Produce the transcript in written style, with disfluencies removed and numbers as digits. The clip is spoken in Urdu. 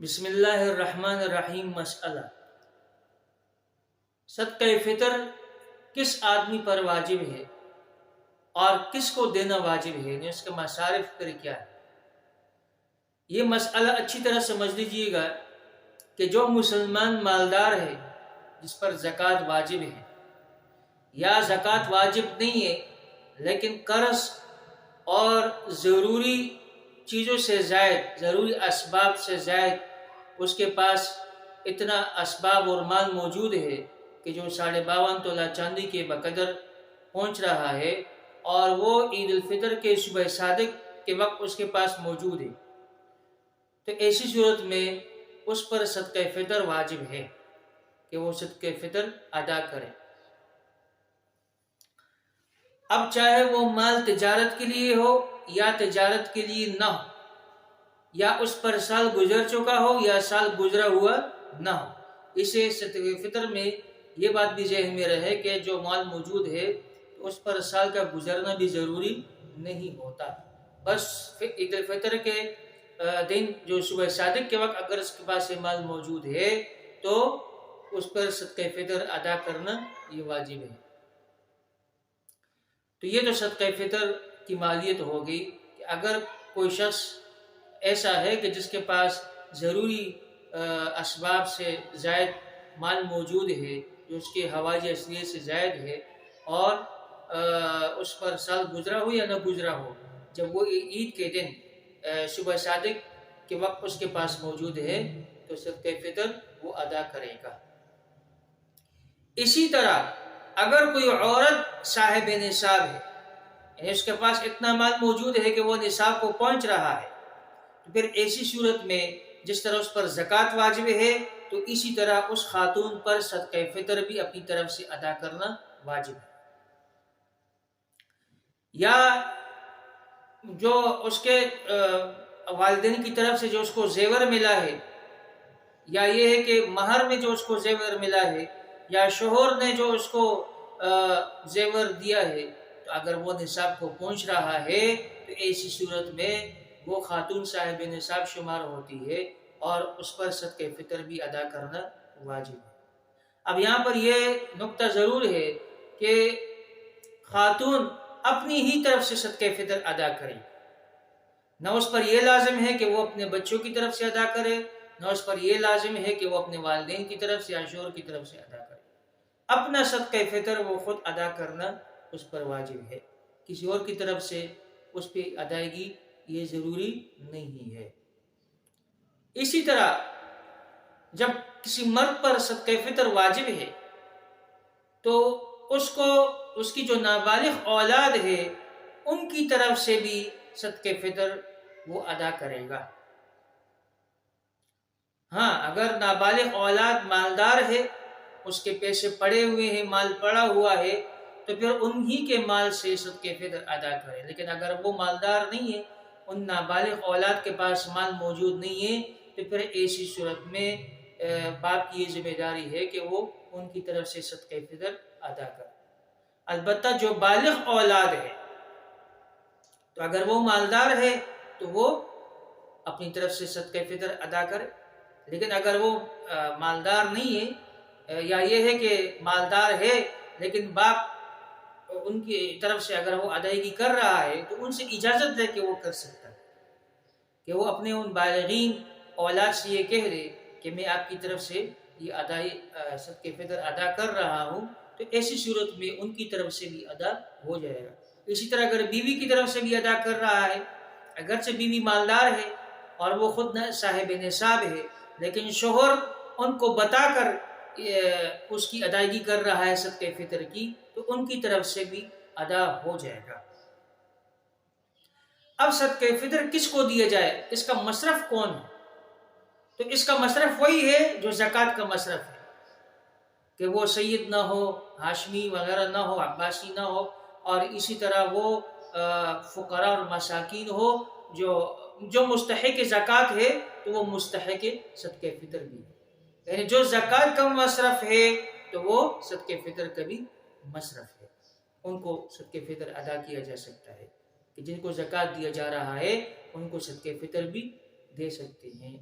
بسم اللہ الرحمن الرحیم۔ مسئلہ: صدقہ فطر کس آدمی پر واجب ہے اور کس کو دینا واجب ہے، یعنی اس کے مصارف پر کیا ہے؟ یہ مسئلہ اچھی طرح سمجھ لیجئے گا کہ جو مسلمان مالدار ہے جس پر زکوٰۃ واجب ہے، یا زکوٰۃ واجب نہیں ہے لیکن قرض اور ضروری چیزوں سے زائد، ضروری اسباب سے زائد اس کے پاس اتنا اسباب اور مال موجود ہے کہ جو 52.5 تولہ چاندی کے بقدر پہنچ رہا ہے، اور وہ عید الفطر کے صبح صادق کے وقت اس کے پاس موجود ہے، تو ایسی صورت میں اس پر صدقہ فطر واجب ہے کہ وہ صدقہ فطر ادا کرے۔ اب چاہے وہ مال تجارت کے لیے ہو یا تجارت کے لیے نہ ہو، یا اس پر سال گزر چکا ہو یا سال گزرا ہوا نہ ہو، اسے صدقہ فطر میں یہ بات بھی ذہن میں رہے کہ جو مال موجود ہے تو اس پر سال کا گزرنا بھی ضروری نہیں ہوتا، بس عید الفطر کے دن جو صبح صادق کے وقت اگر اس کے پاس یہ مال موجود ہے تو اس پر صدقہ فطر ادا کرنا یہ واجب ہے۔ تو یہ تو صدقہ فطر کی مالیت ہو گئی کہ اگر کوئی شخص ایسا ہے کہ جس کے پاس ضروری اسباب سے زائد مال موجود ہے، جو اس کے حوائج اصلیے سے زائد ہے، اور اس پر سال گزرا ہو یا نہ گزرا ہو، جب وہ عید کے دن صبح صادق کے وقت اس کے پاس موجود ہے تو صدقہ فطر وہ ادا کرے گا۔ اسی طرح اگر کوئی عورت صاحب نصاب ہے، یعنی اس کے پاس اتنا مال موجود ہے کہ وہ نصاب کو پہنچ رہا ہے، تو پھر ایسی صورت میں جس طرح اس پر زکوٰۃ واجب ہے تو اسی طرح اس خاتون پر صدقہ فطر بھی اپنی طرف سے ادا کرنا واجب ہے۔ یا جو اس کے والدین کی طرف سے جو اس کو زیور ملا ہے، یا یہ ہے کہ مہر میں جو اس کو زیور ملا ہے، یا شوہر نے جو اس کو زیور دیا ہے، تو اگر وہ نصاب کو پہنچ رہا ہے تو ایسی صورت میں وہ خاتون صاحب نصاب شمار ہوتی ہے اور اس پر صدقہ فطر بھی ادا کرنا واجب ہے۔ اب یہاں پر یہ نقطہ ضرور ہے کہ خاتون اپنی ہی طرف سے صدقہ فطر ادا کرے، نہ اس پر یہ لازم ہے کہ وہ اپنے بچوں کی طرف سے ادا کرے، نہ اس پر یہ لازم ہے کہ وہ اپنے والدین کی طرف سے یا شوہر کی طرف سے ادا کرے۔ اپنا صدقہ فطر وہ خود ادا کرنا اس پر واجب ہے، کسی اور کی طرف سے اس پہ ادائیگی یہ ضروری نہیں ہے۔ اسی طرح جب کسی مرد پر صدقہ فطر واجب ہے تو اس کو اس کی جو نابالغ اولاد ہے ان کی طرف سے بھی صدقہ فطر وہ ادا کرے گا۔ ہاں، اگر نابالغ اولاد مالدار ہے، اس کے پیسے پڑے ہوئے ہیں، مال پڑا ہوا ہے، تو پھر انہی کے مال سے صدقہ فطر ادا کرے، لیکن اگر وہ مالدار نہیں ہے، ان نابالغ اولاد کے پاس مال موجود نہیں ہے، تو پھر ایسی صورت میں باپ کی یہ ذمہ داری ہے کہ وہ ان کی طرف سے صدقہ فطر ادا کرے۔ البتہ جو بالغ اولاد ہے تو اگر وہ مالدار ہے تو وہ اپنی طرف سے صدقہ فطر ادا کرے، لیکن اگر وہ مالدار نہیں ہے، یا یہ ہے کہ مالدار ہے لیکن باپ ان کی طرف سے اگر وہ ادائیگی کر رہا ہے تو ان سے اجازت دے کہ وہ کر سکتا ہے، کہ وہ اپنے ان بالغین اولاد سے یہ کہہ دے کہ میں آپ کی طرف سے یہ صدقہ فطر ادا کر رہا ہوں، تو ایسی صورت میں ان کی طرف سے بھی ادا ہو جائے گا۔ اسی طرح اگر بیوی کی طرف سے بھی ادا کر رہا ہے، اگرچہ بیوی مالدار ہے اور وہ خود صاحب نصاب ہے، لیکن شوہر ان کو بتا کر اس کی ادائیگی کر رہا ہے صدقہ فطر کی، تو ان کی طرف سے بھی ادا ہو جائے گا۔ اب صدقہ فطر کس کو دیا جائے، اس کا مصرف کون ہے؟ تو اس کا مصرف وہی ہے جو زکوٰۃ کا مصرف ہے، کہ وہ سید نہ ہو، ہاشمی وغیرہ نہ ہو، عباسی نہ ہو، اور اسی طرح وہ فقراء اور مساکین ہو جو مستحق زکوٰۃ ہے تو وہ مستحق صدقہ فطر بھی ہے، یعنی جو زکوٰۃ کا مصرف ہے تو وہ صدقہ فطر کا بھی مصرف ہے، ان کو صدقہ فطر ادا کیا جا سکتا ہے، کہ جن کو زکوٰۃ دیا جا رہا ہے ان کو صدقہ فطر بھی دے سکتے ہیں۔